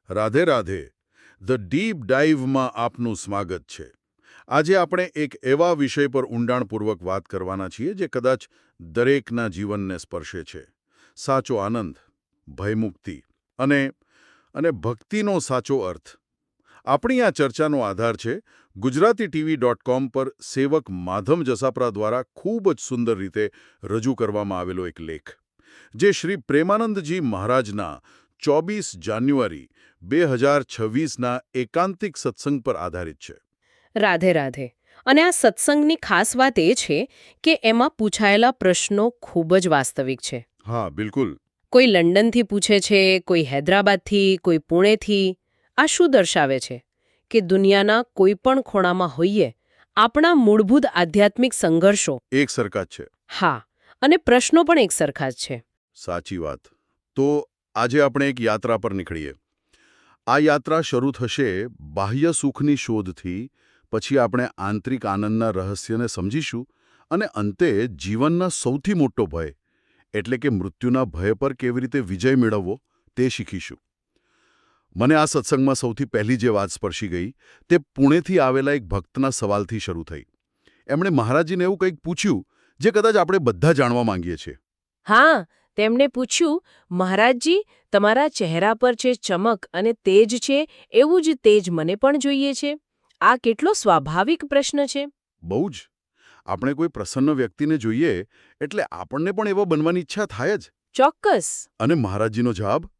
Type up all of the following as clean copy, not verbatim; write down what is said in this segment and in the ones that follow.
Radhe Radhe. The deep ડાઇવમાં આપનું સ્વાગત છે. આજે આપણે એક એવા વિષય પર ઊંડાણપૂર્વક વાત કરવાના છીએ જે કદાચ દરેકના જીવનને સ્પર્શે છે. સાચો આનંદ, ભયમુક્તિ અને ભક્તિનો સાચો અર્થ. આપણી આ ચર્ચાનો આધાર છે ગુજરાતીTV.com પર સેવક માધવ જસાપરા દ્વારા ખૂબ જ સુંદર રીતે રજૂ કરવામાં આવેલો એક લેખ, જે શ્રી પ્રેમાનંદજી મહારાજના 24 જાન્યુઆરી 2026ના એકાંતિક સત્સંગ પર આધારિત છે. રાધે રાધે. અને આ સત્સંગની ખાસ વાત એ છે કે એમાં પૂછાયેલા પ્રશ્નો ખૂબ જ વાસ્તવિક છે. હા, બિલકુલ. કોઈ લંડનથી પૂછે છે, કોઈ હૈદરાબાદથી, કોઈ પુણેથી. આ શું દર્શાવે છે કે દુનિયાના કોઈ પણ ખૂણામાં હોઈએ, આપણા મૂળભૂત આધ્યાત્મિક સંઘર્ષો એક સરખા જ છે. હા, અને પ્રશ્નો પણ એક સરખા જ છે. સાચી વાત. તો આજે આપણે એક યાત્રા પર નીકળીએ. આ યાત્રા શરૂ થશે બાહ્ય સુખની શોધથી, પછી આપણે આંતરિક આનંદના રહસ્યને સમજીશું અને અંતે જીવનના સૌથી મોટો ભય એટલે કે મૃત્યુના ભય પર કેવી રીતે વિજય મેળવવો તે શીખીશું. મને આ સત્સંગમાં સૌથી પહેલી જે વાત સ્પર્શી ગઈ તે પુણેથી આવેલા એક ભક્તના સવાલથી શરૂ થઈ. એમણે મહારાજજીને એવું કંઈક પૂછ્યું જે કદાચ આપણે બધા જાણવા માંગીએ છીએ. હા, તેમણે પૂછ્યું, મહારાજજી, તમારા ચહેરા પર જે ચમક અને તેજ છે એવું જ તેજ મને પણ જોઈએ છે. આ કેટલો સ્વાભાવિક પ્રશ્ન છે. બહુ જ. આપણે કોઈ પ્રસન્ન વ્યક્તિને જોઈએ એટલે આપણને પણ એવો બનવાની ઈચ્છા થાય જ. ચોક્કસ. અને મહારાજજીનો જવાબ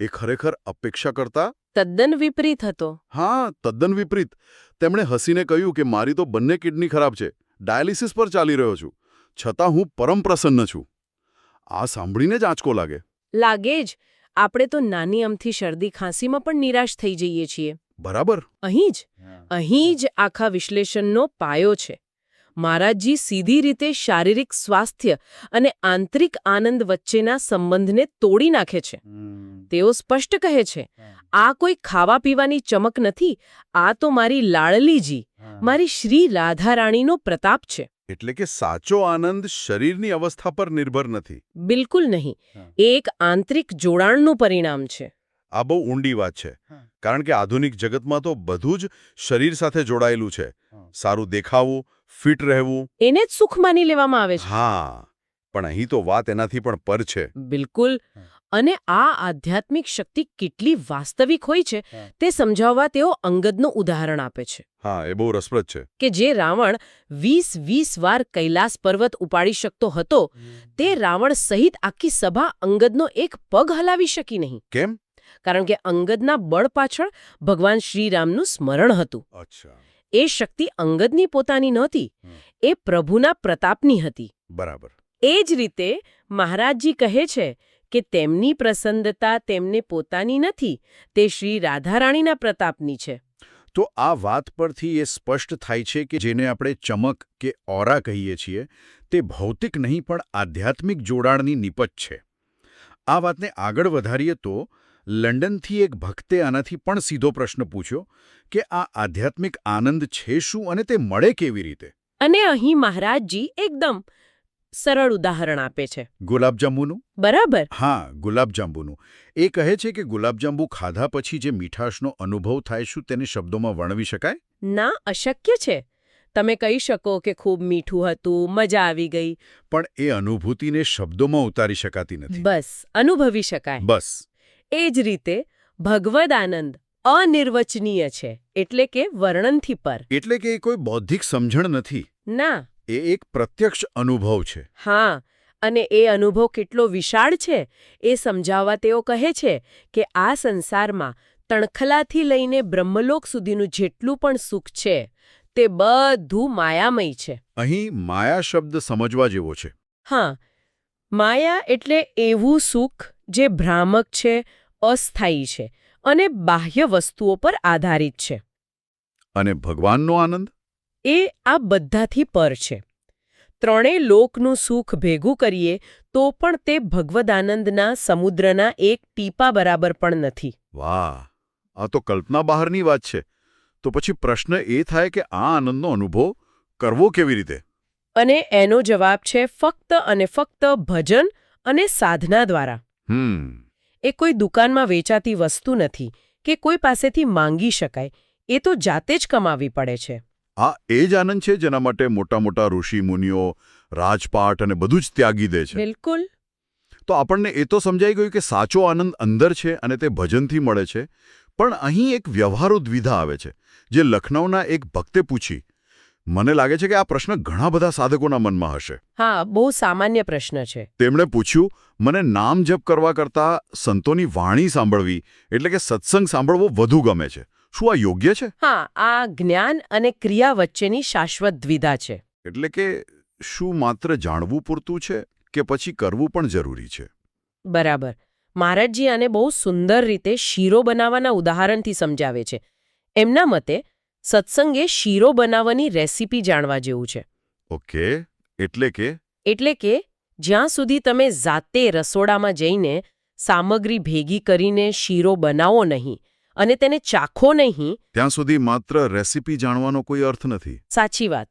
એ ખરેખર અપેક્ષા કરતા તદ્દન વિપરીત હતો. હા, તદ્દન વિપરીત. તેમણે હસીને કહ્યું કે મારી તો બંને કિડની ખરાબ છે, ડાયાલિસિસ પર ચાલી રહ્યો છું, છતાં હું પરમ પ્રસન્ન છું. આ સાંભળીને જ આંચકો લાગે જ. આપણે તો નાની અમથી શરદી ખાંસીમાં પણ નિરાશ થઈ જઈએ છીએ. બરાબર. અહીં જ આખા વિશ્લેષણનો પાયો છે. મહારાજજી સીધી રીતે શારીરિક સ્વાસ્થ્ય અને આંતરિક આનંદ વચ્ચેના સંબંધને તોડી નાખે છે. તેઓ સ્પષ્ટ કહે છે, આ કોઈ ખાવા પીવાની ચમક નથી, આ તો મારી લાડલીજી, મારી શ્રી રાધારાણીનો પ્રતાપ છે. એટલે કે સાચો આનંદ શરીરની અવસ્થા પર નિર્ભર નથી. બિલકુલ નહીં. એ એક આંતરિક જોડાણનું પરિણામ છે. આ બહુ ઊંડી વાત છે, કારણ કે આધુનિક જગતમાં તો બધું જ શરીર સાથે જોડાયેલું છે. સારું દેખાવું, ફિટ રહેવું, એને જ સુખ માની લેવામાં આવે છે. હા, પણ અહીં તો વાત એનાથી પણ પર છે. બિલકુલ. અને આ આધ્યાત્મિક શક્તિ કેટલી વાસ્તવિક હોય છે તે સમજાવવા તેઓ અંગદનું ઉદાહરણ આપે છે. હા, એ બહુ રસપ્રદ છે. કે જે રાવણ 20 વાર કૈલાસ પર્વત ઉપાડી શકતો હતો, તે રાવણ સહિત આખી સભા અંગદનો એક પગ હલાવી શકી નહીં. કેમ? કારણ કે અંગદના બળ પાછળ ભગવાન શ્રીરામનું સ્મરણ હતું. અચ્છા. એ શક્તિ અંગદની પોતાની નહોતી, એ પ્રભુના પ્રતાપની હતી. બરાબર. એ જ રીતે મહારાજજી કહે છે કે તેમની પ્રસન્નતા તેમને પોતાની નથી, તે શ્રી રાધારાણીના પ્રતાપની છે. તો આ વાત પરથી એ સ્પષ્ટ થાય છે કે જેને આપણે ચમક કે ઓરા કહીએ છીએ તે ભૌતિક નહીં પણ આધ્યાત્મિક જોડાણની નિપજ છે. આ વાતને આગળ વધારીએ તો લંડનથી એક ભક્તે આનાથી પણ સીધો પ્રશ્ન પૂછ્યો કે આ આધ્યાત્મિક આનંદ છે શું અને તે મળે કેવી રીતે? અને અહીં મહારાજજી એકદમ સરળ ઉદાહરણ આપે છે. ગુલાબજાંબુનું? બરાબર. હા, ગુલાબજાંબુનું. એ કહે છે કે ગુલાબજાંબુ ખાધા પછી જે મીઠાશનો અનુભવ થાય, શું તેને શબ્દોમાં વર્ણવી શકાય? ના, અશક્ય છે. તમે કહી શકો કે ખૂબ મીઠું હતું, મજા આવી ગઈ, પણ એ અનુભૂતિને શબ્દોમાં ઉતારી શકાતી નથી. બસ અનુભવી શકાય. બસ. એ જ રીતે ભગવદ આનંદ અનિર્વચનીય છે, એટલે કે વર્ણનથી પર. એટલે કે એ કોઈ બૌદ્ધિક સમજણ નથી. ના, એ એક પ્રત્યક્ષ અનુભવ છે. હા, અને એ અનુભવ કેટલો વિશાળ છે એ સમજાવવા તેઓ કહે છે કે આ સંસારમાં તણખલાથી લઈને બ્રહ્મલોક સુધીનું જેટલું પણ સુખ છે તે બધું માયામય છે. અહીં માયા શબ્દ સમજવા જેવો છે. હા, માયા એટલે એવું સુખ જે ભ્રામક છે, અસ્થાયી છે અને બાહ્ય વસ્તુઓ પર આધારિત છે. અને ભગવાનનો આનંદ? એ આ બધાથી પર છે. ત્રણેય લોકનું સુખ ભેગું કરીએ તો પણ તે ભગવદાનંદના સમુદ્રના એક ટીપા બરાબર પણ નથી. વાહ, આ તો કલ્પના બહારની વાત છે. તો પછી પ્રશ્ન એ થાય કે આ આનંદનો અનુભવ કરવો કેવી રીતે? અને એનો જવાબ છે ફક્ત અને ફક્ત ભજન અને સાધના દ્વારા. એ કોઈ દુકાનમાં વેચાતી વસ્તુ નથી કે કોઈ પાસેથી માંગી શકાય, એ તો જાતે જ કમાવી પડે છે. આ એ જ આનંદ છે જેના માટે મોટા મોટા ઋષિ મુનિઓ રાજપાટ અને બધું જ ત્યાગી દે છે. બિલકુલ. તો આપણને એ તો સમજાઈ ગયું કે સાચો આનંદ અંદર છે અને તે ભજનથી મળે છે. પણ અહીં એક વ્યવહારુ દ્વિધા આવે છે જે લખનૌના એક ભક્તે પૂછી. મને લાગે છે કે આ પ્રશ્ન ઘણા બધા સાધકોના મનમાં હશે. હા, બહુ સામાન્ય પ્રશ્ન છે. તેમણે પૂછ્યું, મને નામ જપ કરવા કરતાં સંતોની વાણી સાંભળવી એટલે કે સત્સંગ સાંભળવો વધુ ગમે છે. શું આ યોગ્ય છે? હા, આ જ્ઞાન અને ક્રિયા વચ્ચેની શાશ્વત દ્વિધા છે. એટલે કે શું માત્ર જાણવું પૂરતું છે કે પછી કરવું પણ જરૂરી છે? બરાબર. મહારાજજી આને બહુ સુંદર રીતે શીરો બનાવવાના ઉદાહરણથી સમજાવે છે. એમના મતે સત્સંગે શીરો બનાવવાની રેસીપી જાણવા જેવું છે. ઓકે, એટલે કે જ્યાં સુધી તમે જાતે રસોડામાં જઈને સામગ્રી ભેગી કરીને શીરો બનાવો નહીં અને તેને ચાખો નહીં, ત્યાં સુધી માત્ર રેસીપી જાણવાનો કોઈ અર્થ નથી. સાચી વાત.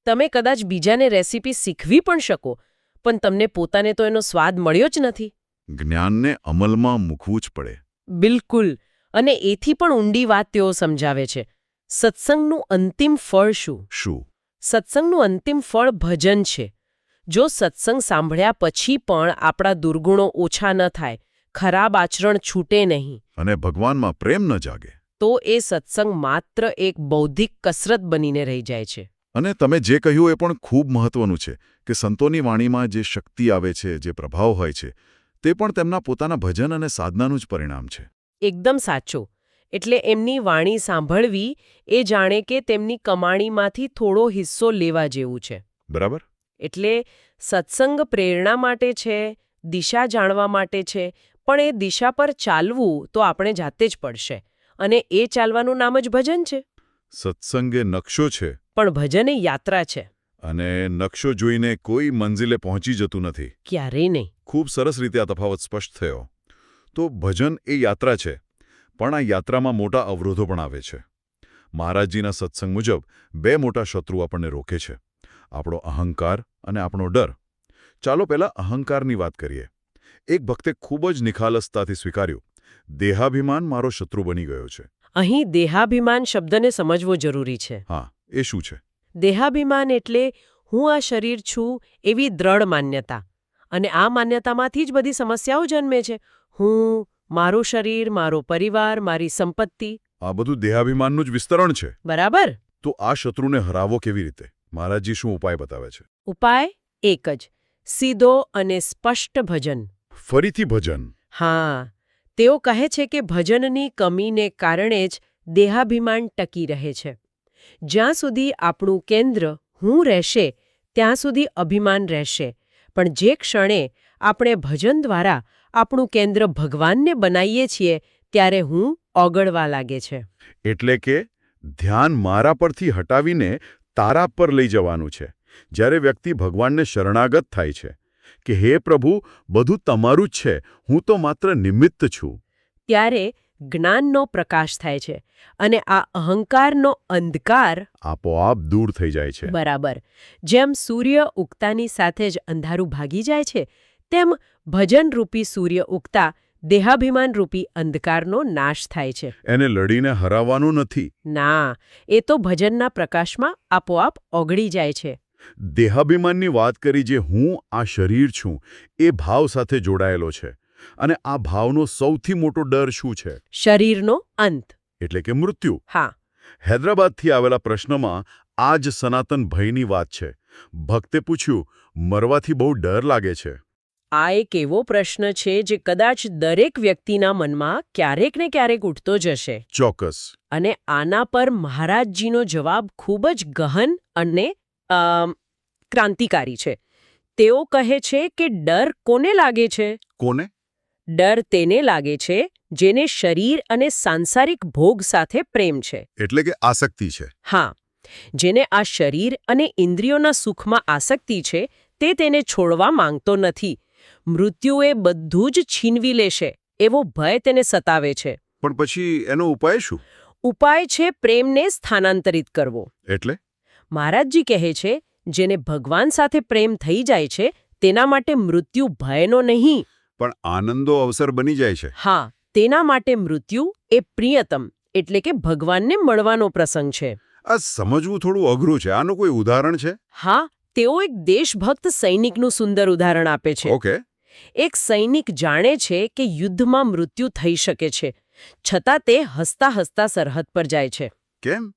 તમે કદાચ બીજાને રેસીપી શીખવી પણ શકો, પણ તમને પોતાને તો એનો સ્વાદ મળ્યો જ નથી. જ્ઞાનને અમલમાં મૂકવું જ પડે. બિલકુલ. અને એથી પણ ઊંડી વાત તેઓ સમજાવે છે. સત્સંગનું અંતિમ ફળ શું? સત્સંગનું અંતિમ ફળ ભજન છે. જો સત્સંગ સાંભળ્યા પછી પણ આપણા દુર્ગુણો ઓછા ન થાય, ખરાબ આચરણ છૂટે નહીં અને ભગવાનમાં પ્રેમ ન જાગે, તો એ સત્સંગ માત્ર એક બૌદ્ધિક કસરત બનીને રહી જાય છે. અને તમે જે કહ્યું એ પણ ખૂબ મહત્વનું છે કે સંતોની વાણીમાં જે શક્તિ આવે છે, જે પ્રભાવ હોય છે, તે પણ તેમના પોતાના ભજન અને સાધનાનું જ પરિણામ છે. એકદમ સાચું. એટલે એમની વાણી સાંભળવી એ જાણે કે તેમની કમાણીમાંથી થોડો હિસ્સો લેવા જેવું છે. બરાબર. એટલે સત્સંગ પ્રેરણા માટે છે, દિશા જાણવા માટે છે, પણ એ દિશા પર ચાલવું તો આપણે જાતે જ પડશે. અને એ ચાલવાનું નામ જ ભજન છે. સત્સંગ એ નકશો છે, પણ ભજન એ યાત્રા છે. અને નકશો જોઈને કોઈ મંઝિલે પહોંચી જતું નથી. ક્યારેય નહીં. ખૂબ સરસ રીતે આ તફાવત સ્પષ્ટ થયો. તો ભજન એ યાત્રા છે, પણ આ યાત્રામાં મોટા અવરોધો પણ આવે છે. મહારાજજીના સત્સંગ મુજબ 2 મોટા શત્રુ આપણને રોકે છે: આપણો અહંકાર અને આપણો ડર. ચાલો પહેલા અહંકારની વાત કરીએ. એક ભક્તે ખૂબ જ નિખાલસતાથી સ્વીકાર્યું, દેહાભિમાન મારો શત્રુ બની ગયો છે. અહીં દેહાભિમાન શબ્દને સમજવો જરૂરી છે. હા, એ શું છે? દેહાભિમાન એટલે હું આ શરીર છું એવી દ્રઢ માન્યતા. અને આ માન્યતામાંથી જ બધી સમસ્યાઓ જન્મે છે. હું, મારું શરીર, મારો પરિવાર, મારી સંપત્તિ. આ બધું દેહાભિમાનનું જ વિસ્તરણ છે. બરાબર. તો આ શત્રુને હરાવવો કેવી રીતે? મહારાજજી શું ઉપાય બતાવે છે? ઉપાય એક જ: સીધો અને સ્પષ્ટ ભજન. ફરીથી ભજન? હા. તેઓ કહે છે કે ભજનની કમીને કારણે જ દેહાભિમાન ટકી રહે છે. જ્યાં સુધી આપણું કેન્દ્ર હું રહેશે ત્યાં સુધી અભિમાન રહેશે. પણ જે ક્ષણે આપણે ભજન દ્વારા આપણું કેન્દ્ર ભગવાનને બનાવીએ છીએ ત્યારે હું ઓગળવા લાગે છે. એટલે કે ધ્યાન મારા પરથી હટાવીને તારા પર લઈ જવાનું છે. જ્યારે વ્યક્તિ ભગવાનને શરણાગત થાય છે કે હે પ્રભુ, બધું તમારું જ છે, હું તો માત્ર નિમિત્ત છું, ત્યારે જ્ઞાનનો પ્રકાશ થાય છે અને આ અહંકારનો અંધકાર આપોઆપ દૂર થઈ જાય છે. બરાબર. જેમ સૂર્ય ઉગતાની સાથે જ અંધારું ભાગી જાય છે, તેમ ભજનરૂપી સૂર્ય ઉગતા દેહાભિમાનરૂપી અંધકારનો નાશ થાય છે. એને લડીને હરાવવાનું નથી. ના, એ તો ભજનના પ્રકાશમાં આપોઆપ ઓગળી જાય છે. દેહાભિમાનની વાત કરી જે હું આ શરીર છું એ ભાવ સાથે જોડાયેલો છે. અને આ ભાવનો સૌથી મોટો ડર શું છે? શરીરનો અંત. એટલે કે મૃત્યુ. હા. હૈદરાબાદથી આવેલા પ્રશ્નમાં આ જ સનાતન ભયની વાત છે. ભક્તે પૂછ્યું, મરવાથી બહુ ડર લાગે છે. આ એક એવો પ્રશ્ન છે જે કદાચ દરેક વ્યક્તિના મનમાં ક્યારેક ને ક્યારેક ઉઠતો જ હશે. ચોક્કસ. અને આના પર મહારાજજીનો જવાબ ખૂબ જ ગહન અને ક્રાંતિકારી છે. તેઓ કહે છે કે ડર કોને લાગે છે? કોને? ડર તેને લાગે છે જેને શરીર અને સાંસારિક ભોગ સાથે પ્રેમ છે. એટલે કે આસક્તિ છે. હા. જેને આ શરીર અને ઇન્દ્રિયોના સુખમાં આસક્તિ છે તે તેને છોડવા માંગતો નથી. મૃત્યુએ બધું જ છીનવી લેશે એવો ભય તેને સતાવે છે. પણ પછી એનો ઉપાય શું? ઉપાય છે પ્રેમને સ્થાનાંતરિત કરવો. એટલે? મહારાજજી કહે છે જેને ભગવાન સાથે પ્રેમ થઈ જાય છે તેના માટે મૃત્યુ ભયનો નહીં પણ આનંદો અવસર બની જાય છે. હા, તેના માટે મૃત્યુ એ પ્રિયતમ એટલે કે ભગવાનને મળવાનો પ્રસંગ છે. આ સમજવું થોડું અઘરું છે. આનું કોઈ ઉદાહરણ છે? હા, તેઓ એક દેશભક્ત સૈનિકનું સુંદર ઉદાહરણ આપે છે. ઓકે. એક સૈનિક જાણે છે કે યુદ્ધમાં મૃત્યુ થઈ શકે છે, છતાં તે હસતા હસતા સરહદ પર જાય છે. કેમ?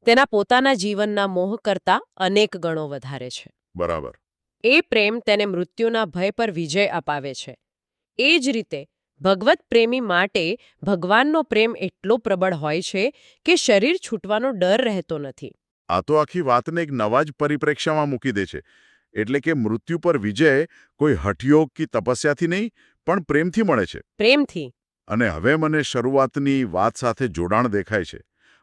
તેના પોતાના જીવનના મોહ કરતાં અનેક ગણો વધારે છે. બરાબર. એ પ્રેમ તેને મૃત્યુના ભય પર વિજય અપાવે છે. એ જ રીતે ભગવત પ્રેમી માટે ભગવાનનો પ્રેમ એટલો પ્રબળ હોય છે કે શરીર છૂટવાનો ડર રહેતો નથી. આ તો આખી વાતને એક નવા જ પરિપ્રેક્ષ્યમાં મૂકી દે છે. એટલે કે મૃત્યુ પર વિજય કોઈ હઠયોગ કે તપસ્યાથી નહીં, પણ પ્રેમથી મળે છે. પ્રેમથી. અને હવે મને શરૂઆતની વાત સાથે જોડાણ દેખાય છે.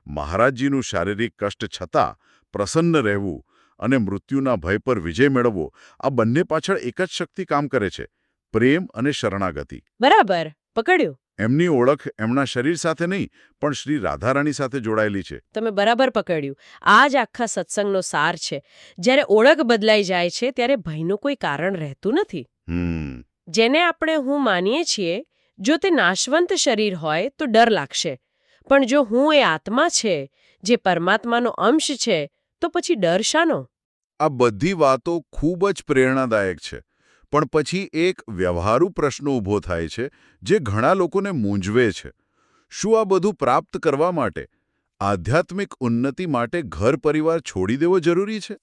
મહારાજજીનું શારીરિક કષ્ટ છતાં પ્રસન્ન રહેવું અને મૃત્યુના ભય પર વિજય મેળવવો, આ બંને પાછળ એક જ શક્તિ કામ કરે છે: પ્રેમ અને શરણાગતિ. બરાબર પકડ્યું. એમની ઓળખ એમના શરીર સાથે નહીં, પણ શ્રી રાધારાણી સાથે જોડાયેલી છે. તમે બરાબર પકડ્યું. આ જ આખા સત્સંગનો સાર છે. જ્યારે ઓળખ બદલાઈ જાય છે ત્યારે ભયનું કોઈ કારણ રહેતું નથી. જેને આપણે હું માનીએ છીએ, જો તે નાશવંત શરીર હોય તો ડર લાગશે, પણ જો હું એ આત્મા છે, જે પરમાત્માનો અંશ છે, તો પછી ડર શાનો? આ બધી વાતો ખૂબ જ પ્રેરણાદાયક છે. પણ પછી એક વ્યવહારુ પ્રશ્ન ઊભો થાય છે, જે ઘણા લોકોને મૂંઝવે છે. શું આ બધું પ્રાપ્ત કરવા માટે, આધ્યાત્મિક ઉન્નતિ માટે ઘર પરિવાર છોડી દેવો જરૂરી છે?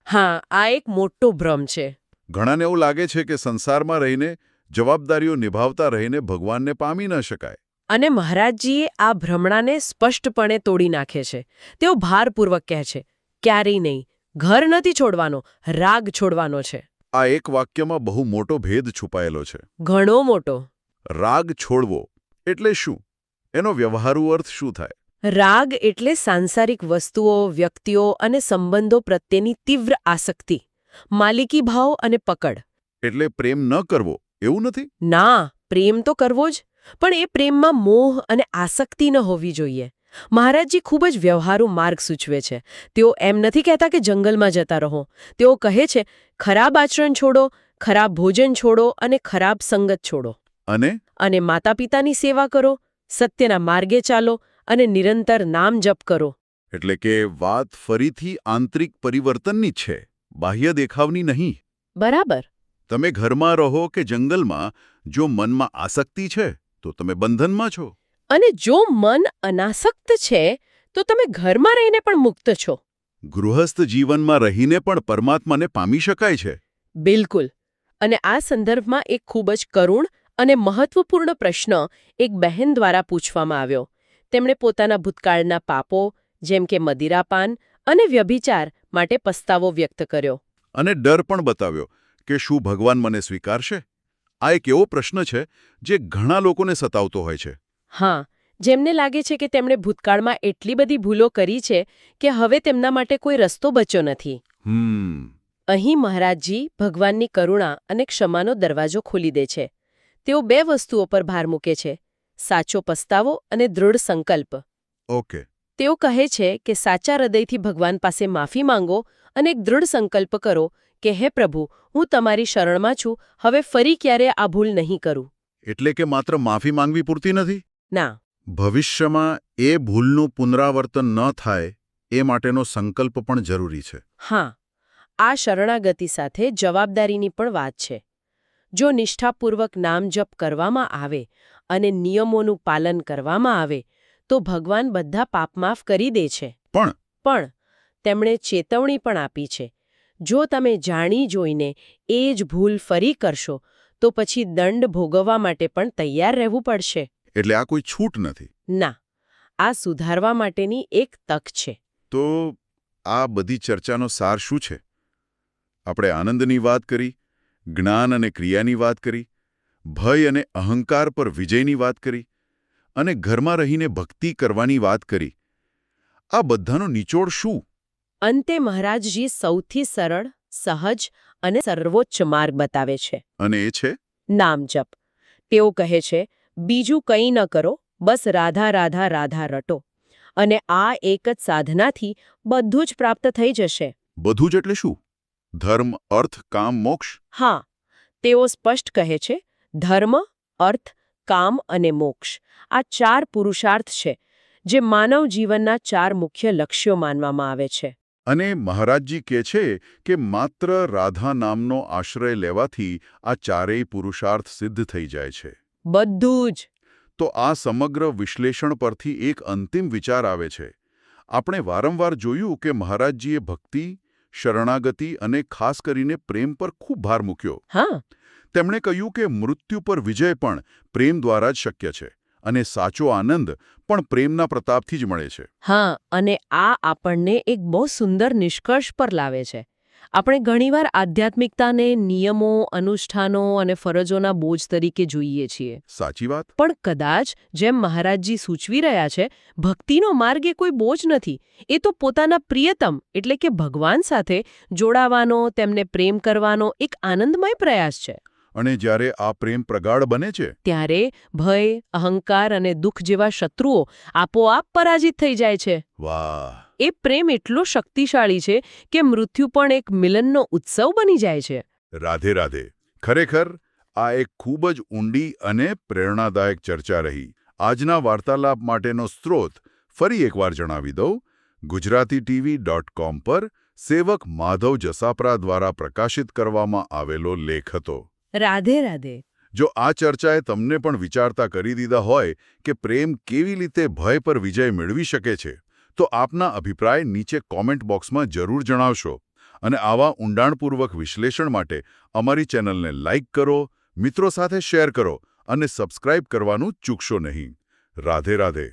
હા, આ એક મોટો ભ્રમ છે. ઘણાને એવું લાગે છે કે સંસારમાં રહીને, જવાબદારીઓ નિભાવતા રહીને ભગવાનને પામી ન શકાય. અને મહારાજજીએ આ ભ્રમણાને સ્પષ્ટપણે તોડી નાખે છે. તેઓ ભારપૂર્વક કહે છે, ક્યારેય નહીં. ઘર નથી છોડવાનો, રાગ છોડવાનો છે. આ એક વાક્યમાં બહુ મોટો ભેદ છુપાયેલો છે. ઘણો મોટો. રાગ છોડવો એટલે શું? એનો વ્યવહારુ અર્થ શું થાય? રાગ એટલે સાંસારિક વસ્તુઓ, વ્યક્તિઓ અને સંબંધો પ્રત્યેની તીવ્ર આસક્તિ, માલિકી ભાવ અને પકડ. એટલે પ્રેમ ન કરવો એવું નથી? ના, પ્રેમ તો કરવો જ, પણ એ પ્રેમમાં મોહ અને આસક્તિ ન હોવી જોઈએ. મહારાજજી ખૂબ જ વ્યવહારુ માર્ગ સૂચવે છે. તેઓ એમ નથી કહેતા કે જંગલમાં જતા રહો. તેઓ કહે છે, ખરાબ આચરણ છોડો, ખરાબ ભોજન છોડો અને ખરાબ સંગત છોડો. અને માતા પિતાની સેવા કરો, સત્યના માર્ગે ચાલો અને નિરંતર નામ જપ કરો. એટલે કે વાત ફરીથી આંતરિક પરિવર્તનની છે, બાહ્ય દેખાવની નહીં. બરાબર. તમે ઘરમાં રહો કે જંગલમાં, જો મનમાં આસક્તિ છે તો તમે બંધનમાં છો. અને જો મન અનાસક્ત છે તો તમે ઘરમાં રહીને પણ મુક્ત છો. ગૃહસ્થ જીવનમાં રહીને પણ પરમાત્માને પામી શકાય છે. બિલકુલ. અને આ સંદર્ભમાં એક ખૂબ જ કરુણ અને મહત્વપૂર્ણ પ્રશ્ન એક બહેન દ્વારા પૂછવામાં આવ્યો. તેમણે પોતાના ભૂતકાળના પાપો, જેમ કે મદિરાપાન અને વ્યભિચાર માટે પસ્તાવો વ્યક્ત કર્યો. અને ડર પણ બતાવ્યો કે શું ભગવાન મને સ્વીકારશે? આ એક એવો પ્રશ્ન છે જે ઘણા લોકોને સતાવતો હોય છે. હા, જેમને લાગે છે કે તેમણે ભૂતકાળમાં એટલી બધી ભૂલો કરી છે કે હવે તેમના માટે કોઈ રસ્તો બચ્યો નથી. અહીં મહારાજજી ભગવાનની કરુણા અને ક્ષમાનો દરવાજો ખોલી દે છે. તેઓ બે વસ્તુઓ પર ભાર મૂકે છે: સાચો પસ્તાવો અને દૃઢ સંકલ્પ. ઓકે. તેઓ કહે છે કે સાચા હૃદયથી ભગવાન પાસે માફી માંગો અને એક દૃઢ સંકલ્પ કરો કે હે પ્રભુ, હું તમારી શરણમાં છું, હવે ફરી ક્યારે આ ભૂલ નહીં કરું. એટલે કે માત્ર માફી માંગવી પૂરતી નથી? ના. ભવિષ્યમાં એ ભૂલનું પુનરાવર્તન ન થાય એ માટેનો સંકલ્પ પણ જરૂરી છે. હા, આ શરણાગતિ સાથે જવાબદારીની પણ વાત છે. જો નિષ્ઠાપૂર્વક નામ જપ કરવામાં આવે અને નિયમોનું પાલન કરવામાં આવે તો ભગવાન બધા પાપમાફ કરી દે છે. પણ તેમણે ચેતવણી પણ આપી છે: જો તમે જાણી જોઈને એ જ ભૂલ ફરી કરશો તો પછી દંડ ભોગવવા માટે પણ તૈયાર રહેવું પડશે. એટલે આ કોઈ છૂટ નથી? ના, આ સુધારવા માટેની એક તક છે. તો આ બધી ચર્ચાનો સાર શું છે? આપણે આનંદની વાત કરી, જ્ઞાન અને ક્રિયાની વાત કરી, ભય અને અહંકાર પર વિજયની વાત કરી, અને ઘરમાં રહીને ભક્તિ કરવાની વાત કરી. આ બધાનો નિચોડ શું? અંતે મહારાજજી સૌથી સરળ, સહજ અને સર્વોચ્ચ માર્ગ બતાવે છે. અને એ છે નામ જપ. તેઓ કહે છે, બીજું કંઈ ન કરો, બસ રાધા રાધા રાધા રટો, અને આ એક જ સાધનાથી બધું જ પ્રાપ્ત થઈ જશે. બધું જ એટલે શું? ધર્મ, અર્થ, કામ, મોક્ષ? હા, તેઓ સ્પષ્ટ કહે છે, ધર્મ, અર્થ, કામ અને મોક્ષ આ 4 પુરુષાર્થ છે જે માનવ જીવનના 4 મુખ્ય લક્ષ્યો માનવામાં આવે છે. અને મહારાજજી કહે છે કે માત્ર રાધા નામનો આશ્રય લેવાથી આ ચારેય પુરુષાર્થ સિદ્ધ થઈ જાય છે. બધું જ. તો આ સમગ્ર વિશ્લેષણ પરથી એક અંતિમ વિચાર આવે છે. આપણે વારંવાર જોયું કે મહારાજજીએ ભક્તિ, શરણાગતિ અને ખાસ કરીને પ્રેમ પર ખૂબ ભાર મૂક્યો. હા. તેમણે કહ્યું કે મૃત્યુ પર વિજય પણ પ્રેમ દ્વારા જ શક્ય છે અને સાચો આનંદ પણ પ્રેમના પ્રતાપથી જ મળે છે. હા, અને આ આપણને એક બહુ સુંદર નિષ્કર્ષ પર લાવે છે. આપણે ઘણીવાર આધ્યાત્મિકતાને નિયમો, અનુષ્ઠાનો અને ફરજોના બોજ તરીકે જોઈએ છીએ. સાચી વાત. પણ કદાચ જેમ મહારાજજી સૂચવી રહ્યા છે, ભક્તિનો માર્ગ એ કોઈ બોજ નથી. એ તો પોતાના પ્રિયતમ એટલે કે ભગવાન સાથે જોડાવાનો, તેમને પ્રેમ કરવાનો એક આનંદમય પ્રયાસ છે. અને જ્યારે આ પ્રેમ પ્રગાઢ બને છે ત્યારે ભય, અહંકાર અને દુઃખ જેવા શત્રુઓ આપોઆપ પરાજિત થઈ જાય છે. વાહ! એ પ્રેમ એટલો શક્તિશાળી છે કે મૃત્યુ પણ એક મિલનનો ઉત્સવ બની જાય છે. રાધે રાધે. ખરેખર આ એક ખૂબ જ ઊંડી અને પ્રેરણાદાયક ચર્ચા રહી. આજના વાર્તાલાપ માટેનો સ્ત્રોત ફરી એકવાર જણાવી દઉં. GujaratiTV.com પર સેવક માધવ જસાપરા દ્વારા પ્રકાશિત કરવામાં આવેલો લેખ હતો. રાધે રાધે. જો આ ચર્ચાએ તમને પણ વિચારતા કરી દીધા હોય કે પ્રેમ કેવી રીતે ભય પર વિજય મેળવી શકે છે, તો આપના અભિપ્રાય નીચે કોમેન્ટ બોક્સમાં જરૂર જણાવશો. અને આવા ઊંડાણપૂર્વક વિશ્લેષણ માટે અમારી ચેનલને લાઇક કરો, મિત્રો સાથે શેર કરો અને સબસ્ક્રાઇબ કરવાનું ચૂકશો નહીં. રાધે રાધે.